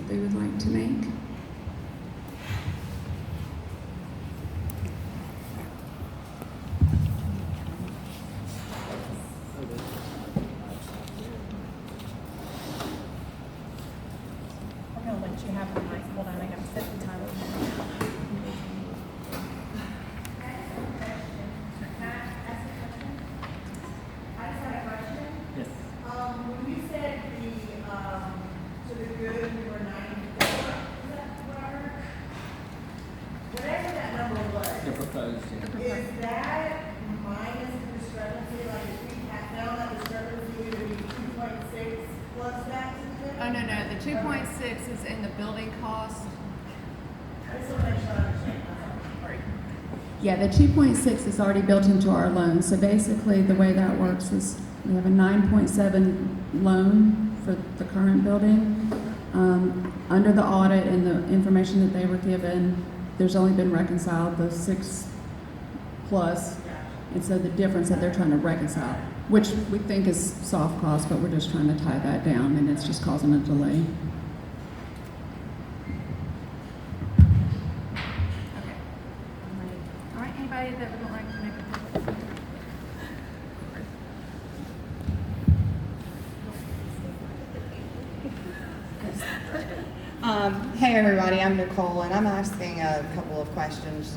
that they would like to make. I'm gonna let you have the mic. Hold on, I gotta set the timer. Yes. When you said to the good, we were 94, is that what I heard? Whatever that number was, The proposed, yeah. is that minus the discrepancy, like if we had found that discrepancy, it would be 2.6 plus that to the good? Oh, no, the 2.6 is in the building cost. I just want to make sure I understand. Sorry. Yeah, the 2.6 is already built into our loan. So basically, the way that works is we have a 9.7 loan for the current building. Under the audit and the information that they were given, there's only been reconciled the 6 plus, and so the difference that they're trying to reconcile, which we think is soft cost, but we're just trying to tie that down, and it's just causing a delay. Okay. I'm ready. All right, anybody that would like to make a comment? Hey everybody, I'm Nicole, and I'm asking a couple of questions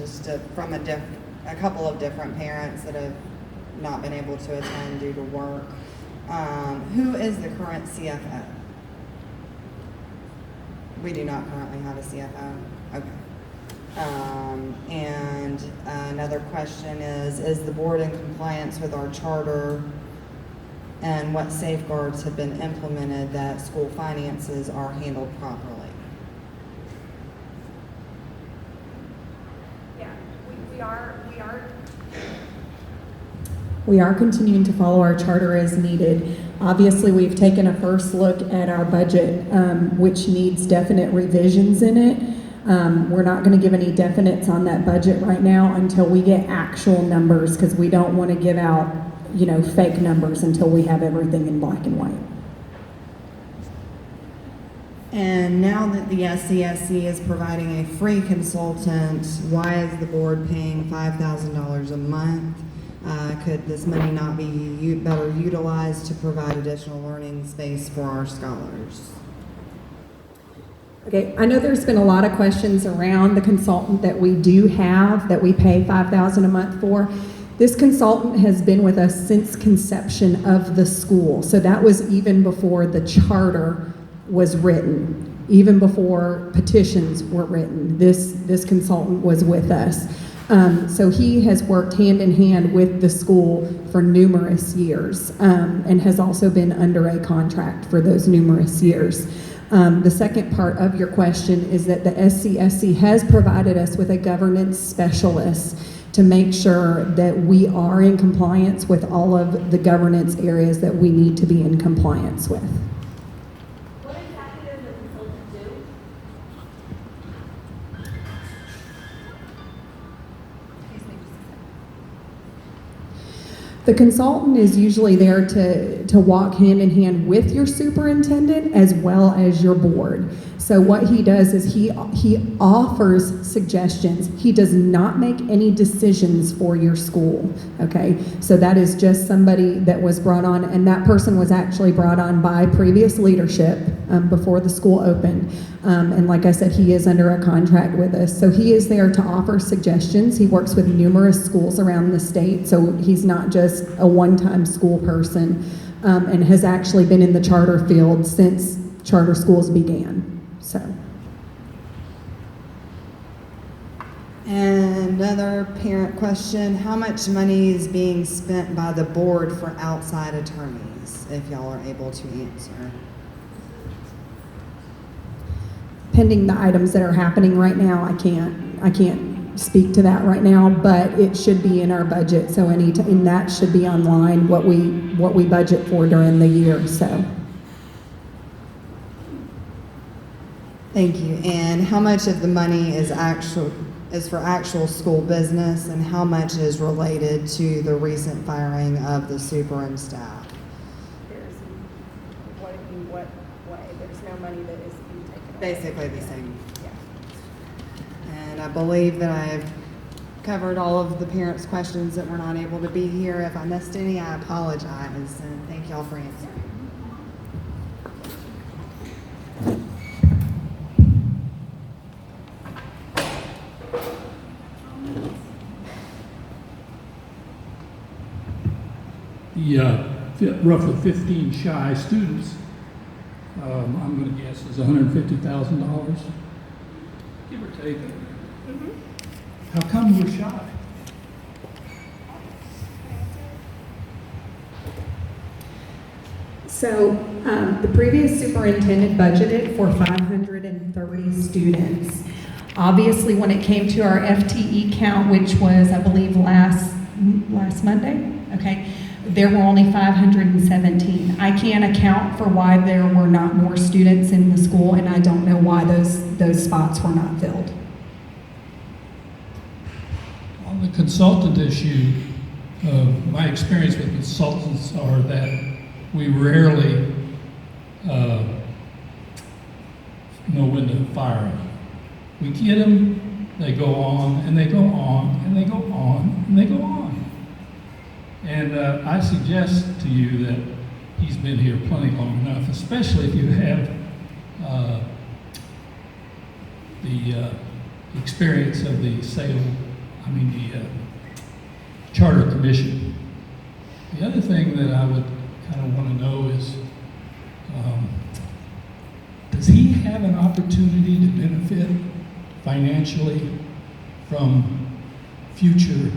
from a couple of different parents that have not been able to attend due to work. Who is the current CFO? We do not currently have a CFO. Okay. And another question is the board in compliance with our charter, and what safeguards have been implemented that school finances are handled properly? Yeah, we are. We are continuing to follow our charter as needed. Obviously, we've taken a first look at our budget, which needs definite revisions in it. We're not going to give any definites on that budget right now until we get actual numbers, because we don't want to give out, fake numbers until we have everything in black and white. And now that the SCSC is providing a free consultant, why is the board paying $5,000 a month? Could this money not be better utilized to provide additional learning space for our scholars? Okay, I know there's been a lot of questions around the consultant that we do have, that we pay $5,000 a month for. This consultant has been with us since conception of the school. So that was even before the charter was written, even before petitions were written. This consultant was with us. So he has worked hand in hand with the school for numerous years, and has also been under a contract for those numerous years. The second part of your question is that the SCSC has provided us with a governance specialist to make sure that we are in compliance with all of the governance areas that we need to be in compliance with. What exactly does the consultant do? The consultant is usually there to walk hand in hand with your superintendent as well as your board. So what he does is he offers suggestions. He does not make any decisions for your school, okay? So that is just somebody that was brought on, and that person was actually brought on by previous leadership before the school opened. And like I said, he is under a contract with us. So he is there to offer suggestions. He works with numerous schools around the state, so he's not just a one-time school person, and has actually been in the charter field since charter schools began. So. And another parent question, how much money is being spent by the board for outside attorneys, if y'all are able to answer? Pending the items that are happening right now, I can't speak to that right now, but it should be in our budget. So and that should be online what we budget for during the year. So. Thank you. And how much of the money is for actual school business, and how much is related to the recent firing of the super and staff? There's what way? There's no money that is being taken Basically the same. And I believe that I've covered all of the parents' questions that were not able to be here. If I missed any, I apologize, and thank y'all for answering. The roughly 15 shy students, I'm going to guess is $150,000, give or take. How come we're shy? So, the previous superintendent budgeted for 530 students. Obviously, when it came to our FTE count, which was, I believe, last Monday, okay, there were only 517. I can't account for why there were not more students in the school, and I don't know why those spots were not filled. On the consultant issue, my experience with consultants are that we rarely know when to fire them. We get them, they go on, and they go on, and they go on, and they go on. And I suggest to you that he's been here plenty long enough, especially if you have the experience of the Charter Commission. The other thing that I would kind of want to know is, does he have an opportunity to benefit financially from future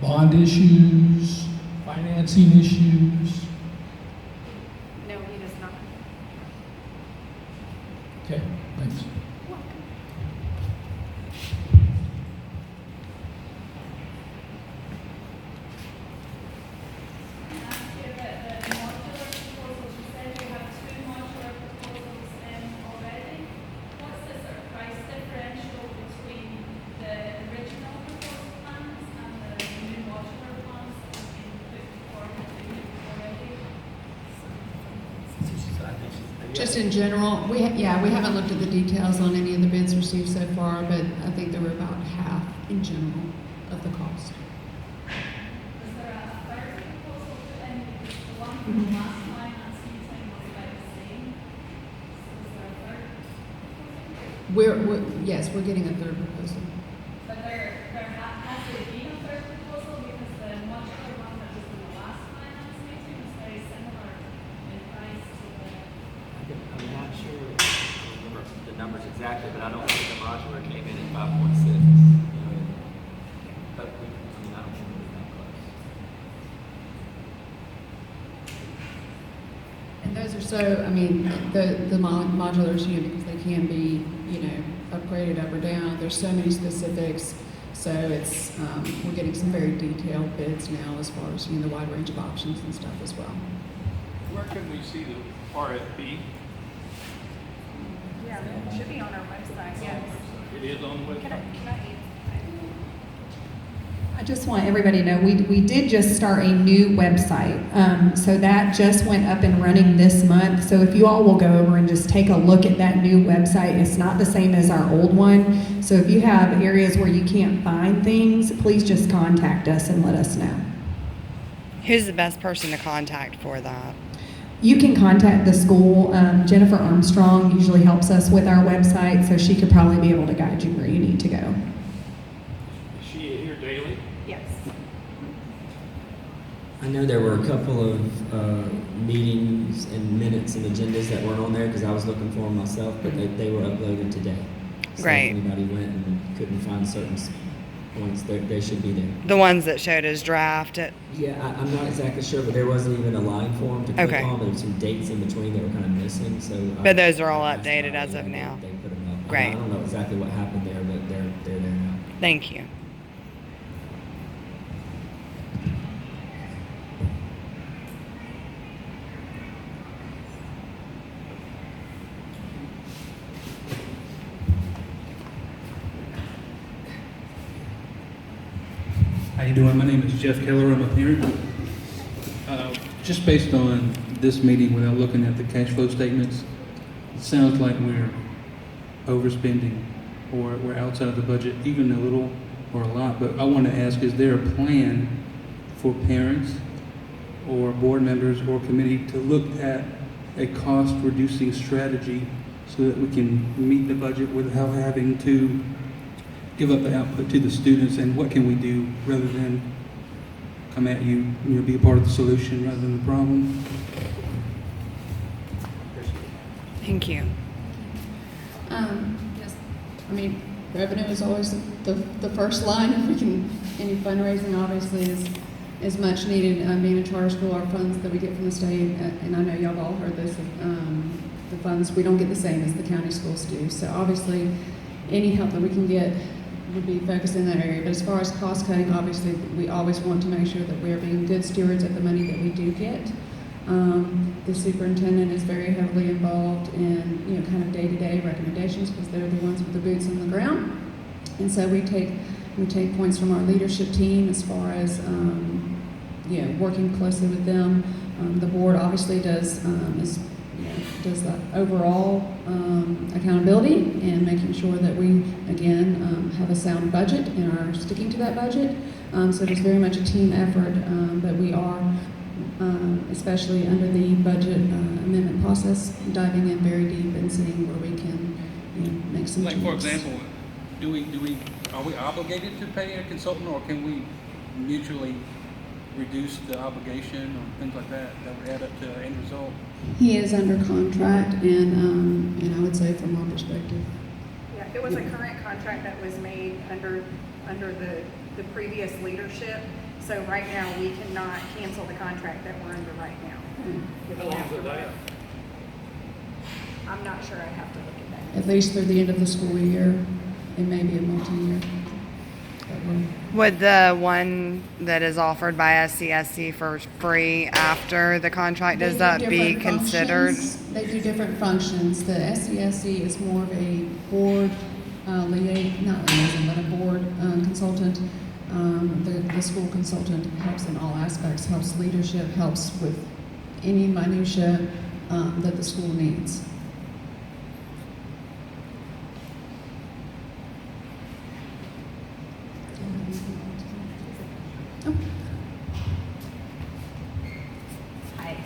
bond issues, financing issues? No, he does not. Okay, thanks. Just in general, we haven't looked at the details on any of the bids received so far, but I think they were about half in general of the cost. Was there a third proposal put in? Because the one from the last finance meeting was about the same. So was there a third proposal? Yes, we're getting a third proposal. But has there been a third proposal? Because the modular one that was in the last finance meeting was very similar in price to the. I'm not sure the numbers exactly, but I don't think the modular came in at 5.6. You know, but I don't think it was that close. And those are the modulars, because they can be, upgraded up or down. There's so many specifics. So it's, we're getting some very detailed bids now as far as, the wide range of options and stuff as well. Where can we see the RFP? Yeah, it should be on our website, yes. It is on the website. I just want everybody to know, we did just start a new website. So that just went up and running this month. So if you all will go over and just take a look at that new website, it's not the same as our old one. So if you have areas where you can't find things, please just contact us and let us know. Who's the best person to contact for that? You can contact the school. Jennifer Armstrong usually helps us with our website, so she could probably be able to guide you where you need to go. Is she here daily? Yes. I know there were a couple of meetings and minutes and agendas that weren't on there because I was looking for them myself, but they were uploaded today. So Great. if anybody went and couldn't find certain points, they should be there. The ones that showed as draft. Yeah, I'm not exactly sure, but there wasn't even a line for them to click Okay. on. There were some dates in between that were kind of missing. So, But those are all I asked updated about as it, of and now. They put them up. Great. I don't know exactly what happened there, but they're there now. Thank you. How you doing? My name is Jeff Keller. I'm a parent. Just based on this meeting without looking at the cash flow statements. It sounds like we're overspending or we're outside of the budget, even a little or a lot. But I want to ask, is there a plan for parents or board members or committee to look at a cost reducing strategy so that we can meet the budget without having to give up the output to the students? And what can we do rather than come at you, be a part of the solution rather than the problem? Thank you. Yes, I mean, revenue is always the first line. If we can, any fundraising obviously is much needed. Being a charter school, our funds that we get from the state, and I know y'all have all heard this, the funds, we don't get the same as the county schools do. So obviously, any help that we can get would be focused in that area. But as far as cost cutting, obviously, we always want to make sure that we're being good stewards of the money that we do get. The superintendent is very heavily involved in, kind of day-to-day recommendations because they're the ones with the boots on the ground. And so we take points from our leadership team as far as, working closely with them. The board obviously does the overall accountability and making sure that we, again, have a sound budget and are sticking to that budget. So it's very much a team effort, but we are, especially under the budget amendment process, diving in very deep and seeing where we can make some Like, changes. for example, are we obligated to pay a consultant, or can we mutually reduce the obligation or things like that would add up to an end result? He is under contract, and I would say from our perspective, Yeah, it was a current contract that was made under the previous leadership. So right now, we cannot cancel the contract that we're under right now. How long is it last? I'm not sure, I'd have to look at that. at least through the end of the school year, it may be a multi-year. Would the one that is offered by SCSC for free after the contract, does that be considered? They do different functions. The SCSC is more of a board but a board consultant. The school consultant helps in all aspects, helps leadership, helps with any minutia that the school needs. Hi.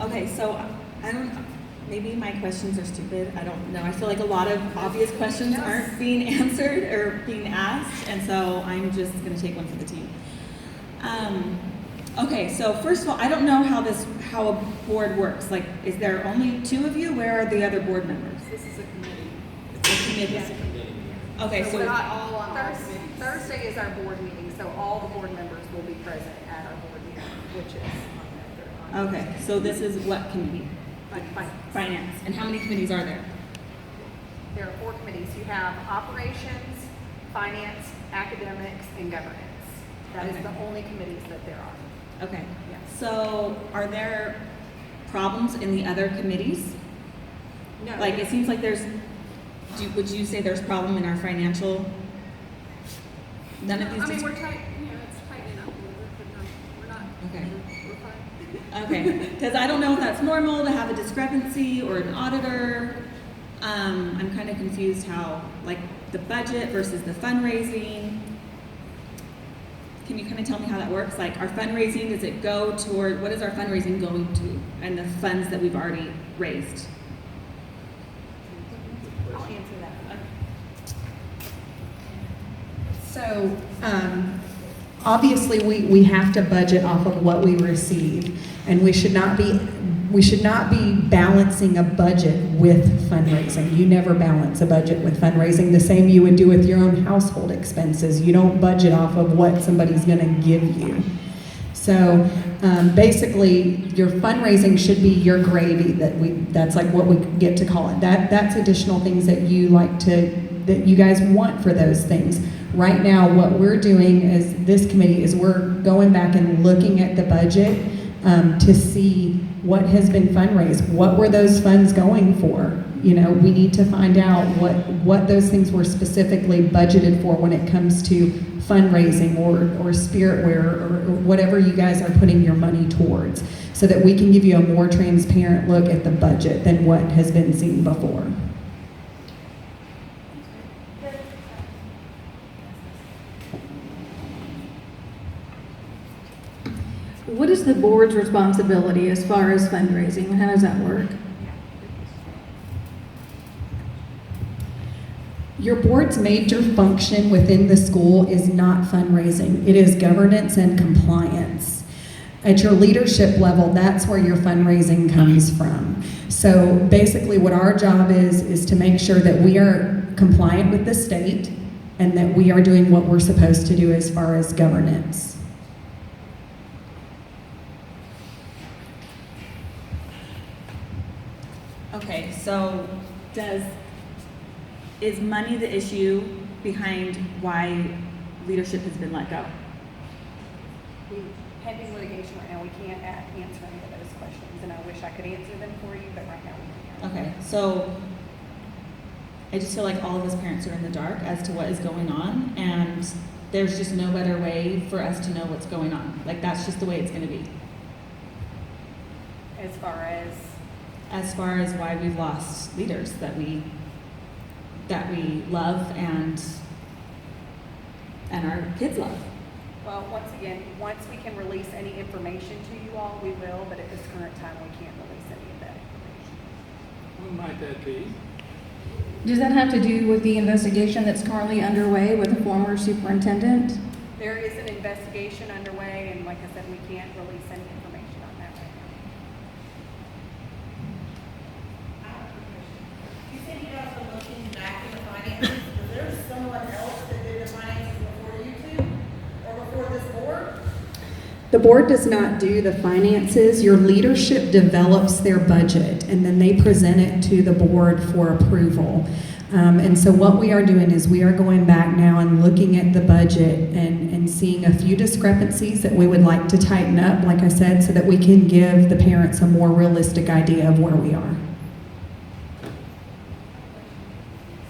Okay, so I don't, maybe my questions are stupid. I don't know. I feel like a lot of obvious questions aren't being answered or being asked, and so I'm just going to take one for the team. Okay, so first of all, I don't know how a board works. Like, is there only 2 of you? Where are the other board members? This is a committee. It's a committee. Yeah. Okay, so we're not all on all committees. Thursday is our board meeting, so all the board members will be present at our board meeting, which is on okay, so this is what committee? Finance. Finance. And how many committees are there? There are 4 committees. You have operations, finance, academics, and governance. That is Okay. the only committees that there are. Okay. Yes. So are there problems in the other committees? No. Like, it seems like would you say there's problem in our financial? None of these. I mean, we're tight, it's tightening up a little bit, but we're not. Okay. We're fine. Okay, because I don't know if that's normal to have a discrepancy or an auditor. I'm kind of confused how, like, the budget versus the fundraising. Can you kind of tell me how that works? Like, our fundraising, does it go toward, what is our fundraising going to? And the funds that we've already raised? I'll answer that. So, obviously, we have to budget off of what we receive, and we should not be balancing a budget with fundraising. You never balance a budget with fundraising, the same you would do with your own household expenses. You don't budget off of what somebody's gonna give you. So, basically, your fundraising should be your gravy, that's like what we get to call it. That's additional things that that you guys want for those things. Right now, what we're doing as this committee is we're going back and looking at the budget to see what has been fundraised. What were those funds going for? We need to find out what those things were specifically budgeted for when it comes to fundraising or spirit wear or whatever you guys are putting your money towards. So so that we can give you a more transparent look at the budget than what has been seen before. What is the board's responsibility as far as fundraising? How does that work? Your board's major function within the school is not fundraising. It is governance and compliance. At your leadership level, that's where your fundraising comes from. So basically what our job is to make sure that we are compliant with the state and that we are doing what we're supposed to do as far as governance. Okay, so is money the issue behind why leadership has been let go? Pending litigation right now, we can't answer any of those questions, and I wish I could answer them for you, but right now we can't. Okay, so I just feel like all of us parents are in the dark as to what is going on, and there's just no better way for us to know what's going on. Like, that's just the way it's gonna be. As far as why we've lost leaders that we love and our kids love. well, once again, once we can release any information to you all, we will, but at this current time, we can't release any of that information. When might that be? Does that have to do with the investigation that's currently underway with the former superintendent? There is an investigation underway, and like I said, we can't release any information on that right now. You said you guys are looking back in the finances. Was there someone else that did the finances before you two? Or before this board? The board does not do the finances. Your leadership develops their budget and then they present it to the board for approval. And so what we are doing is we are going back now and looking at the budget and seeing a few discrepancies that we would like to tighten up, like I said, so that we can give the parents a more realistic idea of where we are. So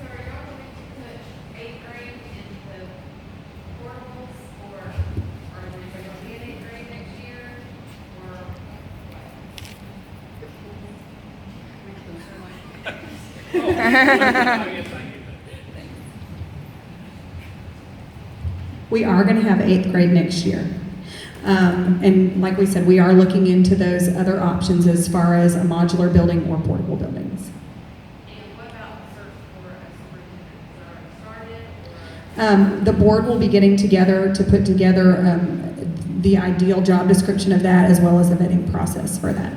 are y'all going to put 8th grade into portables, or are they going to be in 8th grade next year, or We are going to have 8th grade next year. And like we said, we are looking into those other options as far as a modular building or portable buildings. and what about the search for a superintendent? Is it already started, or? The board will be getting together to put together the ideal job description of that as well as the vetting process for that.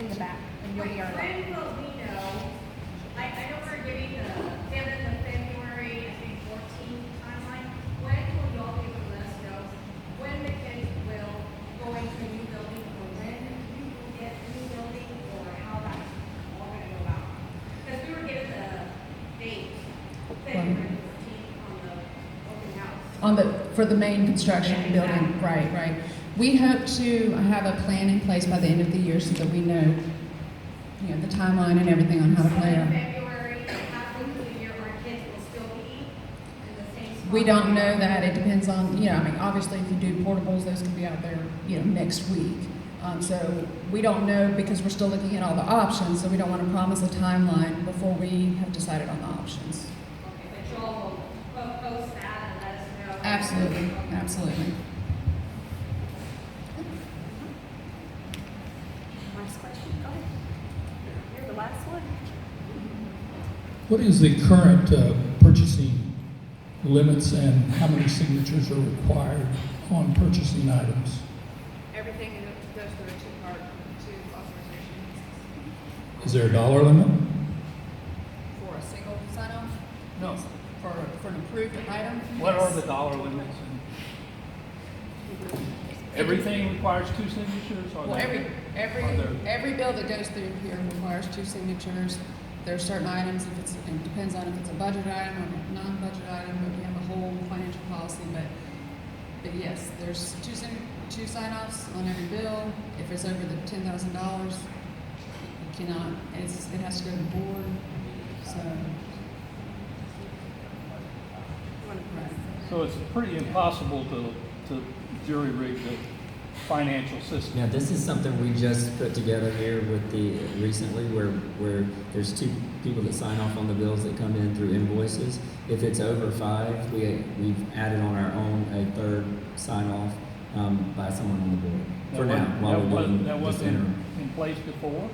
In the back, and you'll be our. When will we know, I know we're getting the 7th of February, I think 14th timeline. When will y'all be able to let us know when the kids will go into a new building, or when you will get a new building, or how that's all gonna go out? Because we were given the date, February 14th on the open house. For the main construction Yeah, building, exactly. right. We hope to have a plan in place by the end of the year so that we know, the timeline and everything on how to So play in it. February, halfway through the year, our kids will still be in the same spot. We don't know that. It depends on, obviously if you do portables, those can be out there, next week. So we don't know because we're still looking at all the options, so we don't want to promise a timeline before we have decided on the options. Okay, but y'all will post that and let us know. Absolutely, absolutely. Last question, go ahead. You're the last one. What is the current purchasing limits and how many signatures are required on purchasing items? Everything goes through two authorizations. Is there a dollar limit? For a single sign-off? No. For an approved item? What are Yes. the dollar limits? Everything requires 2 signatures? Or Well, there- every bill that goes through here requires 2 signatures. There are certain items, it depends on if it's a budget item or a non-budget item, but we have a whole financial policy, but yes, there's 2 sign-offs on every bill. If it's over the $10,000, you cannot, it has to go to the board, so. So it's pretty impossible to jury rig financial system. Now, this is something we just put together here with recently where there's two people that sign off on the bills that come in through invoices. If it's over 5, we've added on our own a third sign off by someone on the board for now while we're doing That this wasn't interim. in place before?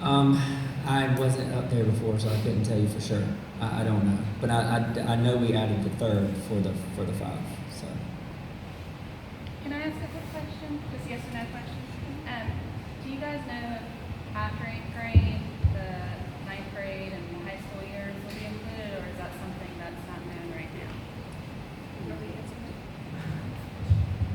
I wasn't up there before, so I couldn't tell you for sure. I don't know, but I know we added the third for the 5. So Can I ask a quick question? Just yes or no question? Do you guys know if after 8th grade, the 9th grade and the high school years will be included, or is that something that's not known right now?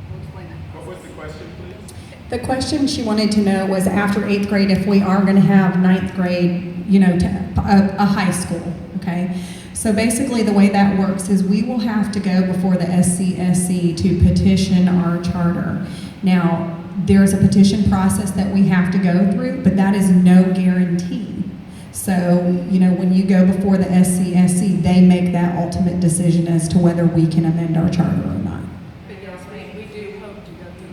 We'll explain that. What was the question, please? The question she wanted to know was after 8th grade, if we are going to have 9th grade, you know, a high school, okay? So basically the way that works is we will have to go before the SCSC to petition our charter. Now, there's a petition process that we have to go through, but that is no guarantee. So, you know, when you go before the SCSC, they make that ultimate decision as to whether we can amend our charter or not.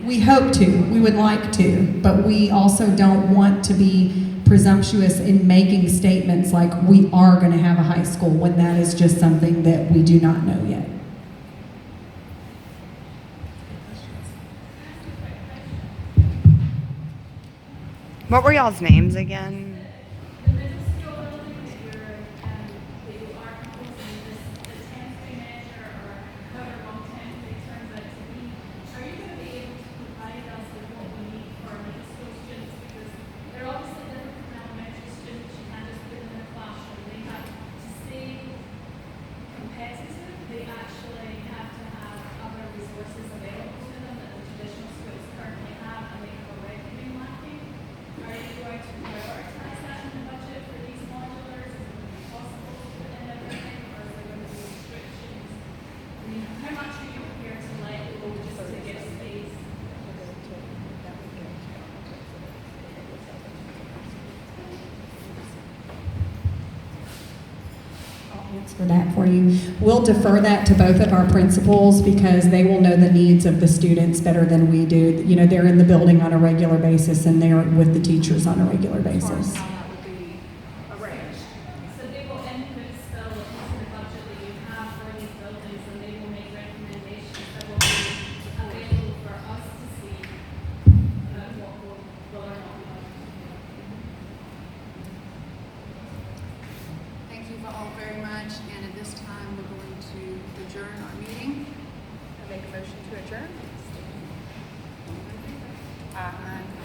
We hope to, we would like to, but we also don't want to be presumptuous in making statements like we are going to have a high school when that is just something that we do not know yet. What were y'all's names again? The middle school building that you're, that you are proposing, the 10th grade manager or whoever long 10th grade turns out to be, are you going to be able to provide us with what we need for our middle school students? Because they're obviously different from elementary students. You can't just put them in a classroom. They have to stay competitive. They actually have to have other resources available to them that the traditional schools currently have, and they have already been lacking. Are you going to prioritize that in the budget for these modulars? Is it possible to put in everything, or is there going to be restrictions? I mean, how much are you prepared to let go just to give space? For that for you. We'll defer that to both of our principals because they will know the needs of the students better than we do. You know, they're in the building on a regular basis and they're with the teachers on a regular basis. How that would be arranged. So they will input still into the budget that you have for these buildings, and they will make recommendations that will be available for us to see what will or not be done. Thank you all very much, and at this time, we're going to adjourn our meeting. I make a motion to adjourn. Aye.